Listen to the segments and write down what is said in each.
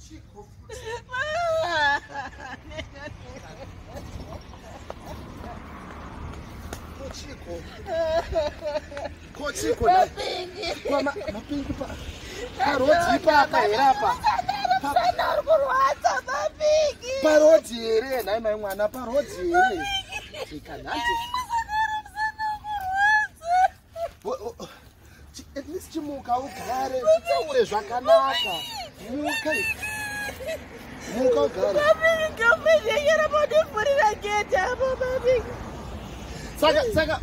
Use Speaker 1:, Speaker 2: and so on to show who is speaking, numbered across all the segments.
Speaker 1: Chico. Chico. Mapingi pa. Parodi pa kairapa.
Speaker 2: Sana kurwatsa mapingi.
Speaker 1: Parodi here nai mai mwana parodi here. Chikanati. At least chimuka ugare, chitaure zvakanaka. Muka ugare.
Speaker 2: Mapingi ngafenyera modifurira gate apo mapingi.
Speaker 1: Saka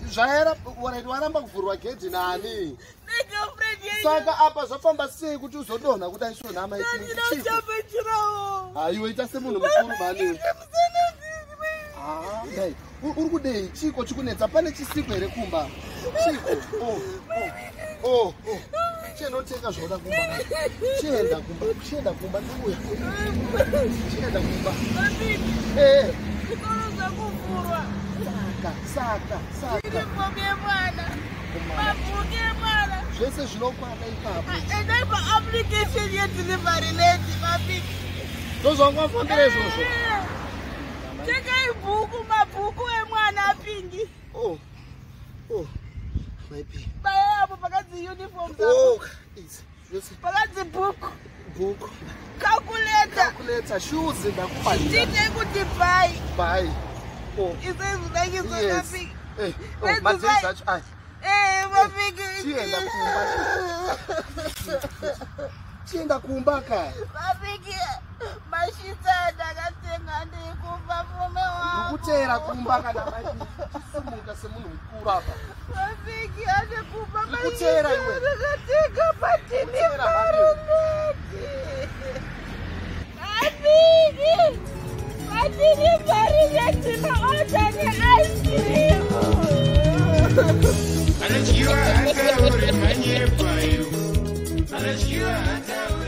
Speaker 1: zvaera waramba kuvhurwa gate nani? Saka apa zvafamba sei kuti uzodonha kuti aiswe nhama iwe ita semunhu mukuru mani. Uri kudei Chiko chikunetsa pane chisiko here kumba? Chiko. Chenotenga zvoda kumba. Chienda kumba ndiuya. Chienda kumba. Saka. Zvese zvinokwana ipapo.
Speaker 2: Endaipa application yedelivery lady mapingi.
Speaker 1: Ndozvangafambira izvozvo.
Speaker 2: Tengai mabhuku emwana apingi.
Speaker 1: Maybe.
Speaker 2: Baya apo pakadzi uniform
Speaker 1: Yes.
Speaker 2: pakadzi book.
Speaker 1: Calculator. Shoes ndakufanira.
Speaker 2: Tite kuti buy. Izvezvo ndaizwa mapingi.
Speaker 1: Madzezi acho ayi.
Speaker 2: Mapingi.
Speaker 1: Chienda kumba ka.
Speaker 2: Mapingi. Mashita ndakatenga ndikupa mume wangu.
Speaker 1: Ndikutera kumba kana mai. Chisimuka semunhu mukuru apa.
Speaker 2: Mapingi achikupa mai.
Speaker 1: Ndikutera iwe.
Speaker 2: Ndakatenga patini marineti. Patini marineti maoda ne ice cream.
Speaker 3: Anajua hata uri manye payo. Anajua hata uri